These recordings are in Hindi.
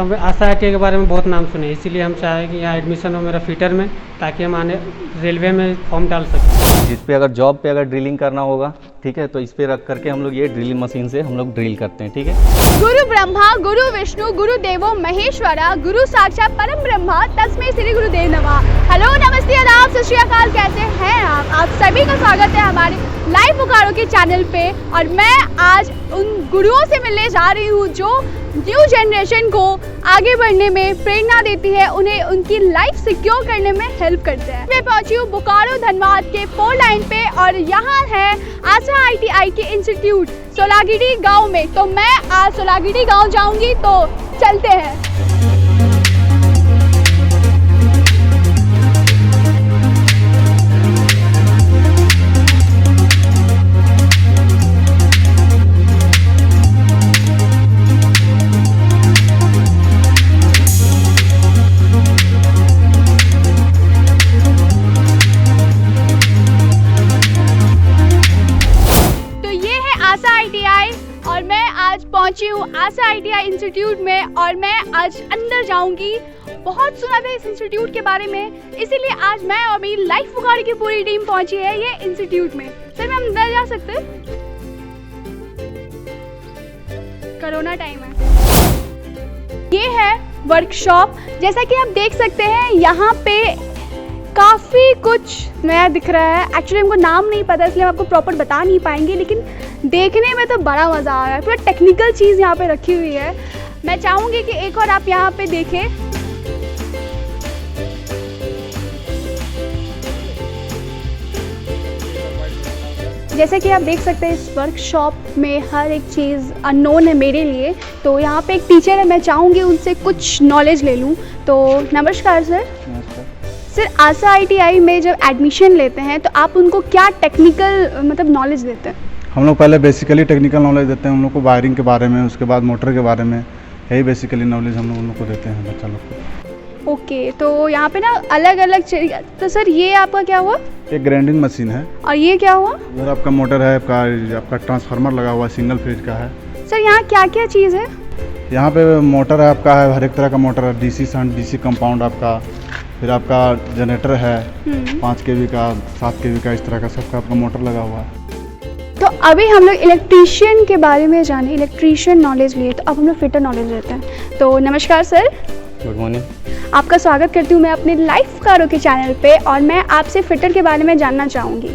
हम आशा ITI के बारे में बहुत नाम सुने, इसीलिए हम चाहे कि यहाँ एडमिशन हो मेरा फिटर में, ताकि हम आने रेलवे में फॉर्म डाल सकें। जिस पे अगर जॉब पे अगर ड्रिलिंग करना होगा, ठीक है, तो इस पे रख करके हम लोग ये ड्रिलिंग मशीन से हम लोग ड्रिल करते हैं। ठीक है। गुरु ब्रह्मा गुरु विष्णु गुरु देवो महेश्वरा गुरु साक्षात परम ब्रह्मा तस्मै श्री गुरुदेव नमः। हेलो, नमस्ते, आदाब, सत श्री अकाल, कैसे हैं आप सभी का स्वागत है हमारे लाइव बोकारो के चैनल पे। और मैं आज उन गुरुओं से मिलने जा रही हूँ जो न्यू जनरेशन को आगे बढ़ने में प्रेरणा देती है, उन्हें उनकी लाइफ सिक्योर करने में हेल्प करते हैं। मैं पहुंची हूँ बोकारो धनबाद के 4 लाइन पे और यहाँ है आशा ITI के इंस्टीट्यूट सोलागिरी गांव में। तो मैं आज सोलागिरी गांव जाऊंगी, तो चलते हैं। और मैं आज पहुंची हूँ आशा ITI इंस्टीट्यूट में और मैं आज अंदर जाऊंगी। बहुत सुना था इस इंस्टीट्यूट के बारे में, इसीलिए आज मैं और मेरी लाइव बोकारो की पूरी टीम पहुंची है ये इंस्टीट्यूट में। सर, मैं अंदर जा सकते हैं? कोरोना टाइम है। ये है वर्कशॉप, जैसा कि आप देख सकते हैं यहाँ पे काफ़ी कुछ नया दिख रहा है। एक्चुअली हमको नाम नहीं पता, इसलिए हम आपको प्रॉपर बता नहीं पाएंगे, लेकिन देखने में तो बड़ा मज़ा आ रहा है। पूरा टेक्निकल चीज़ यहाँ पे रखी हुई है। मैं चाहूँगी कि एक और आप यहाँ पे देखें। जैसे कि आप देख सकते हैं इस वर्कशॉप में हर एक चीज़ अननोन है मेरे लिए। तो यहाँ पे एक टीचर है, मैं चाहूँगी उनसे कुछ नॉलेज ले लूँ। तो नमस्कार सर। सर, आशा ITI में जब एडमिशन लेते हैं तो आप उनको क्या टेक्निकल मतलब नॉलेज देते हैं? हम लोग पहले बेसिकली टेक्निकल नॉलेज देते हैं उन लोग को, वायरिंग के बारे में, उसके बाद मोटर के बारे में, यही बेसिकली नॉलेज हम लोग उन लोग को देते हैं बच्चा लोग को। ओके, तो यहाँ पे ना अलग अलग तो सर ये आपका क्या हुआ? एक ग्राइंडिंग मशीन है। और ये क्या हुआ? उधर आपका मोटर है, आपका ट्रांसफार्मर लगा हुआ है, सिंगल फेज का है। सर, यहाँ क्या क्या चीज़ है? यहाँ पे मोटर है आपका, है हर एक तरह का मोटर है, DC शंट, DC कंपाउंड आपका, फिर आपका जनरेटर है 5 kV का, 7 kV का, इस तरह का सबका आपका मोटर लगा हुआ है। तो अभी हम लोग इलेक्ट्रीशियन के बारे में जाने, इलेक्ट्रीशियन नॉलेज लिए, तो अब हम लोग फिटर नॉलेज लेते हैं। तो नमस्कार सर। Good morning. आपका स्वागत करती हूँ मैं अपने लाइव बोकारो के चैनल पे और मैं आपसे फिटर के बारे में जानना चाहूँगी।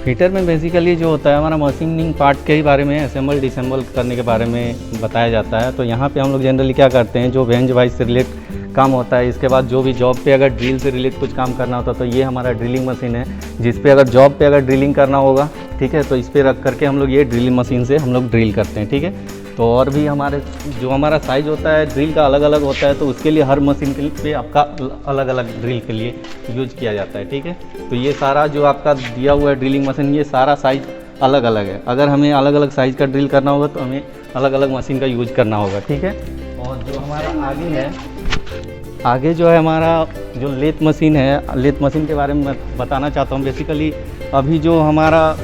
फिटर में बेसिकली जो होता है हमारा मशीनिंग पार्ट के ही बारे में, असेंबल डिसेंबल करने के बारे में बताया जाता है। तो यहाँ पे हम लोग जनरली क्या करते हैं, जो रेंज वाइज से रिलेट काम होता है, इसके बाद जो भी जॉब पे अगर ड्रिल से रिलेट कुछ काम करना होता है, तो ये हमारा ड्रिलिंग मशीन है, जिस पे अगर जॉब पे अगर ड्रिलिंग करना होगा, ठीक है, तो इस पे रख करके हम लोग ये ड्रिलिंग मशीन से हम लोग ड्रिल करते हैं। ठीक है। तो और भी हमारे जो हमारा साइज़ होता है ड्रिल का अलग अलग होता है, तो उसके लिए हर मशीन के पे आपका अलग अलग ड्रिल के लिए यूज किया जाता है। ठीक है। तो ये सारा जो आपका दिया हुआ है ड्रिलिंग मशीन, ये सारा साइज़ अलग अलग है। अगर हमें अलग अलग साइज़ का ड्रिल करना होगा तो हमें अलग अलग मशीन का यूज करना होगा। ठीक है। और जो हमारा आगे है, आगे जो है हमारा जो लेथ मशीन है, लेथ मशीन के बारे में मैं बताना चाहता हूँ। बेसिकली अभी जो हमारा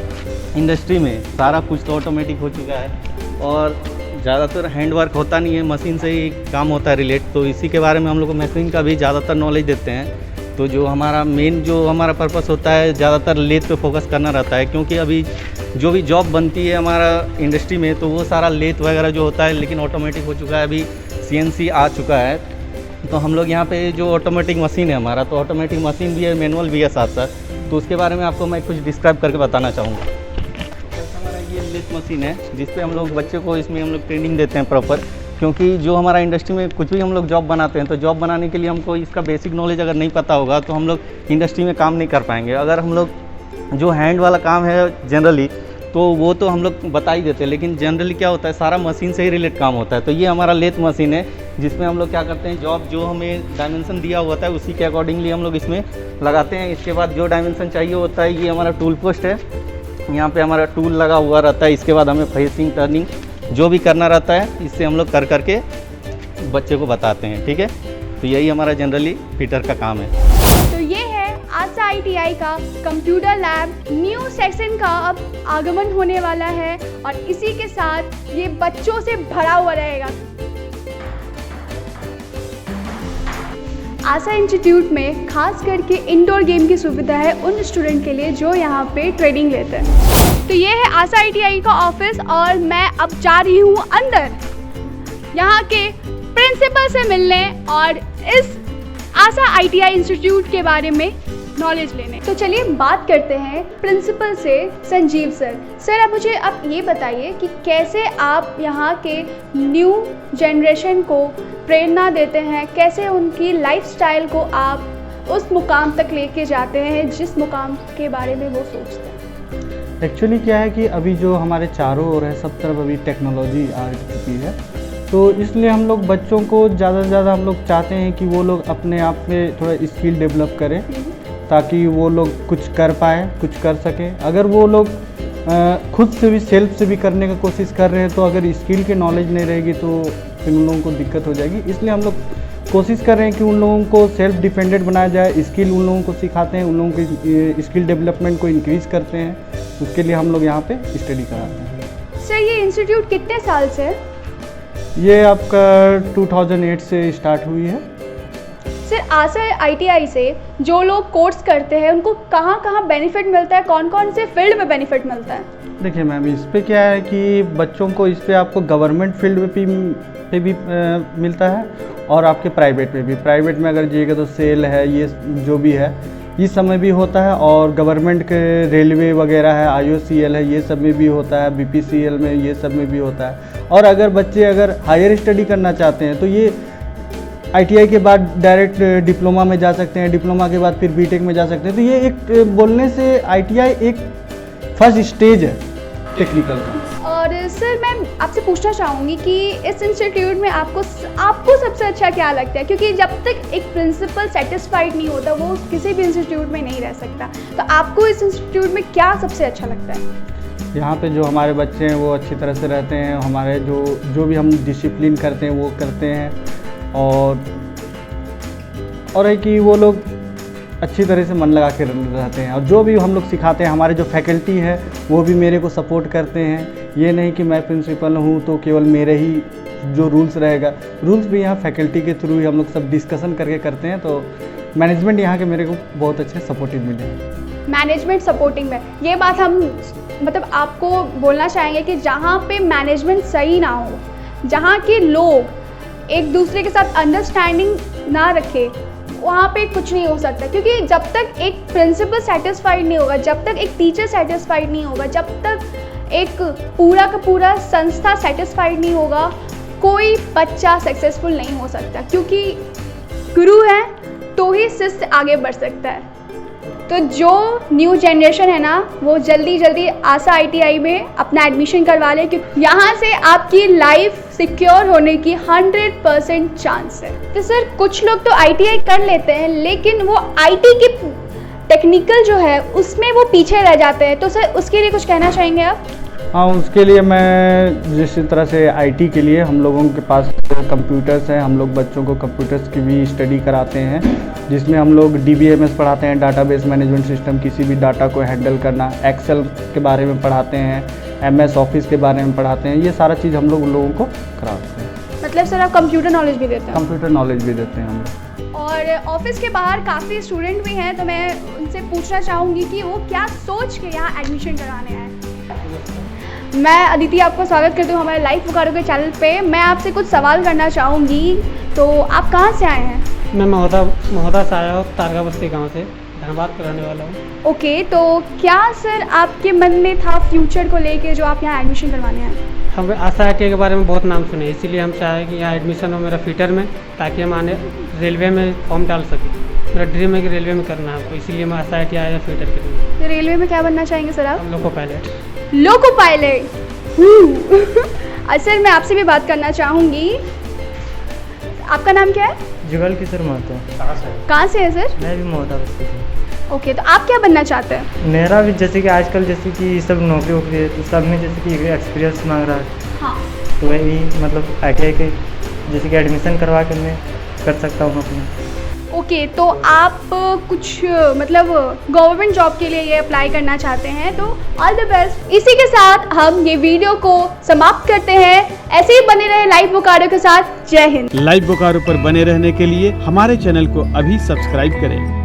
इंडस्ट्री में सारा कुछ तो ऑटोमेटिक हो चुका है और ज़्यादातर हैंड वर्क होता नहीं है, मशीन से ही काम होता है रिलेट। तो इसी के बारे में हम लोग को मशीन का भी ज़्यादातर नॉलेज देते हैं। तो जो हमारा मेन जो हमारा पर्पस होता है, ज़्यादातर लेथ पे फोकस करना रहता है, क्योंकि अभी जो भी जॉब बनती है हमारा इंडस्ट्री में, तो वो सारा लेथ वगैरह जो होता है, लेकिन ऑटोमेटिक हो चुका है, अभी CNC आ चुका है। तो हम लोग यहाँ पे जो ऑटोमेटिक मशीन है हमारा, तो ऑटोमेटिक मशीन भी है, मैनुअल भी है साथ साथ। तो उसके बारे में आपको मैं कुछ डिस्क्राइब करके बताना चाहूँगा। हमारा ये लेथ मशीन है, जिस पे हम लोग बच्चे को इसमें हम लोग ट्रेनिंग देते हैं प्रॉपर, क्योंकि जो हमारा इंडस्ट्री में कुछ भी हम लोग जॉब बनाते हैं, तो जॉब बनाने के लिए हमको इसका बेसिक नॉलेज अगर नहीं पता होगा तो हम लोग इंडस्ट्री में काम नहीं कर पाएंगे। अगर हम लोग जो हैंड वाला काम है जनरली, तो वो तो हम लोग बता ही देते हैं, लेकिन जनरली क्या होता है, सारा मशीन से ही रिलेट काम होता है। तो ये हमारा लेथ मशीन है, जिसमें हम लोग क्या करते हैं, जॉब जो हमें डायमेंशन दिया होता है उसी के अकॉर्डिंगली हम लोग इसमें लगाते हैं। इसके बाद जो डायमेंशन चाहिए होता है, ये हमारा टूल पोस्ट है, यहाँ पे हमारा टूल लगा हुआ रहता है। इसके बाद हमें फेसिंग, टर्निंग जो भी करना रहता है, इससे हम लोग कर करके बच्चे को बताते हैं। ठीक है। तो यही हमारा जनरली फिटर का काम है। तो ये है आशा ITI का कंप्यूटर लैब। न्यू सेक्शन का अब आगमन होने वाला है और इसी के साथ ये बच्चों से भरा हुआ रहेगा। आशा इंस्टीट्यूट में खास करके इंडोर गेम की सुविधा है उन स्टूडेंट के लिए जो यहाँ पे ट्रेनिंग लेते हैं। तो ये है आशा ITI का ऑफिस और मैं अब जा रही हूँ अंदर यहाँ के प्रिंसिपल से मिलने और इस आशा ITI इंस्टीट्यूट के बारे में नॉलेज लेने। तो चलिए बात करते हैं प्रिंसिपल से, संजीव सर। सर आप मुझे अब ये बताइए कि कैसे आप यहाँ के न्यू जनरेशन को प्रेरणा देते हैं, कैसे उनकी लाइफस्टाइल को आप उस मुकाम तक लेके जाते हैं जिस मुकाम के बारे में वो सोचते हैं। एक्चुअली क्या है कि अभी जो हमारे चारों ओर है सब तरफ अभी टेक्नोलॉजी आ चुकी है, तो इसलिए हम लोग बच्चों को ज़्यादा से ज़्यादा हम लोग चाहते हैं कि वो लोग अपने आप में थोड़ा स्किल डेवलप करें ताकि वो लोग कुछ कर पाए, कुछ कर सकें। अगर वो लोग खुद से भी सेल्फ से भी करने की कोशिश कर रहे हैं तो अगर स्किल की नॉलेज नहीं रहेगी तो फिर उन लोगों को दिक्कत हो जाएगी। इसलिए हम लोग कोशिश कर रहे हैं कि उन लोगों को सेल्फ डिपेंडेंट बनाया जाए, स्किल उन लोगों को सिखाते हैं, उन लोगों की स्किल डेवलपमेंट को इंक्रीज़ करते हैं। उसके लिए हम लोग यहाँ पे स्टडी कराते हैं। सर ये इंस्टीट्यूट कितने साल से है? ये आपका 2008 से स्टार्ट हुई है। सर आशा ITI से जो लोग कोर्स करते हैं उनको कहाँ कहाँ बेनिफिट मिलता है, कौन कौन से फील्ड में बेनिफिट मिलता है? देखिए मैम, इस पे क्या है कि बच्चों को इस पे आपको गवर्नमेंट फील्ड पे भी मिलता है और आपके प्राइवेट में भी। प्राइवेट में अगर जाइएगा तो सेल है, ये जो भी है इस समय भी होता है, और गवर्नमेंट के रेलवे वगैरह है, IOCL है, ये सब में भी होता है, BPCL में ये सब में भी होता है। और अगर बच्चे अगर हायर स्टडी करना चाहते हैं तो ये ITI के बाद डायरेक्ट डिप्लोमा में जा सकते हैं, डिप्लोमा के बाद फिर BTech में जा सकते हैं। तो ये एक बोलने से ITI एक फर्स्ट स्टेज है टेक्निकल का। और सर मैं आपसे पूछना चाहूँगी कि इस इंस्टीट्यूट में आपको सबसे अच्छा क्या लगता है, क्योंकि जब तक एक प्रिंसिपल सेटिस्फाइड नहीं होता वो किसी भी इंस्टीट्यूट में नहीं रह सकता। तो आपको इस इंस्टीट्यूट में क्या सबसे अच्छा लगता है? यहाँ पे जो हमारे बच्चे हैं वो अच्छी तरह से रहते हैं, हमारे जो भी हम डिसिप्लिन करते हैं वो करते हैं, और है कि वो लोग अच्छी तरह से मन लगा के रहते हैं। और जो भी हम लोग सिखाते हैं, हमारे जो फैकल्टी है वो भी मेरे को सपोर्ट करते हैं। ये नहीं कि मैं प्रिंसिपल हूँ तो केवल मेरे ही जो रूल्स रहेगा, रूल्स भी यहाँ फैकल्टी के थ्रू ही हम लोग सब डिस्कशन करके करते हैं। तो मैनेजमेंट यहाँ के मेरे को बहुत अच्छे सपोर्टिव मिले हैं। मैनेजमेंट सपोर्टिंग में ये बात हम मतलब आपको बोलना चाहेंगे कि जहाँ पे मैनेजमेंट सही ना हो, जहाँ के लोग एक दूसरे के साथ अंडरस्टैंडिंग ना रखे, वहाँ पे कुछ नहीं हो सकता। क्योंकि जब तक एक प्रिंसिपल सेटिस्फाइड नहीं होगा, जब तक एक टीचर सेटिस्फाइड नहीं होगा, जब तक एक पूरा का पूरा संस्था सेटिस्फाइड नहीं होगा, कोई बच्चा सक्सेसफुल नहीं हो सकता। क्योंकि गुरु है तो ही शिष्य आगे बढ़ सकता है। तो जो न्यू जनरेशन है ना वो जल्दी आशा ITI में अपना एडमिशन करवा ले, क्योंकि यहाँ से आपकी लाइफ सिक्योर होने की 100% चांस है। तो सर कुछ लोग तो ITI कर लेते हैं लेकिन वो IT की टेक्निकल जो है उसमें वो पीछे रह जाते हैं। तो सर उसके लिए कुछ कहना चाहेंगे आप? हाँ, उसके लिए मैं जिस तरह से IT के लिए हम लोगों के पास कंप्यूटर्स हैं, हम लोग बच्चों को कंप्यूटर्स की भी स्टडी कराते हैं, जिसमें हम लोग DBMS पढ़ाते हैं, डाटाबेस मैनेजमेंट सिस्टम, किसी भी डाटा को हैंडल करना, एक्सेल के बारे में पढ़ाते हैं, MS ऑफिस के बारे में पढ़ाते हैं। ये सारा चीज़ हम लोगों को कराते हैं। मतलब सर आप कंप्यूटर नॉलेज भी देते हैं? कंप्यूटर नॉलेज भी देते हैं हम लोग। और ऑफिस के बाहर काफ़ी स्टूडेंट भी हैं, तो मैं उनसे पूछना चाहूँगी कि वो क्या सोच के यहाँ एडमिशन कराने आए। मैं अदिति आपको स्वागत करती हूँ हमारे लाइव पुकारो के चैनल पे। मैं आपसे कुछ सवाल करना चाहूँगी, तो आप कहाँ से आए हैं? मैं महोदा से आया हूँ, तारगा बस्ती गाँव से, धनबाद का रहने वाला हूँ। ओके, तो क्या सर आपके मन में था फ्यूचर को लेके जो आप यहाँ एडमिशन करवाने आए? हम आशा ITI के बारे में बहुत नाम सुने, इसीलिए हम चाहे कि यहाँ एडमिशन हो मेरा फीटर में, ताकि हम आने रेलवे में फॉर्म डाल सकें। मेरा ड्रीम है कि रेलवे में करना है आपको, इसीलिए मैं आशा ITI आया फीटर के लिए। तो रेलवे में क्या बनना चाहेंगे सर आप? Loco pilot. Loco pilot. Sir मैं आपसे भी बात करना चाहूँगी, आपका नाम क्या है? जुगल किशोर महतो। कहाँ से है सर? मैं भी महोदा बस्ती से। ओके, तो आप क्या बनना चाहते हैं? मेरा भी जैसे कि आजकल जैसे कि सब नौकरी वोकरी है तो सब में जैसे कि एक्सपीरियंस मांग रहा है। हाँ, तो वही मतलब ITI के जैसे कि एडमिशन करवा के मैं कर सकता हूँ अपना। ओके, तो आप कुछ मतलब गवर्नमेंट जॉब के लिए ये अप्लाई करना चाहते हैं तो ऑल द बेस्ट। इसी के साथ हम ये वीडियो को समाप्त करते हैं। ऐसे ही बने रहे लाइव बोकारो के साथ। जय हिंद। लाइव बोकारो पर बने रहने के लिए हमारे चैनल को अभी सब्सक्राइब करें।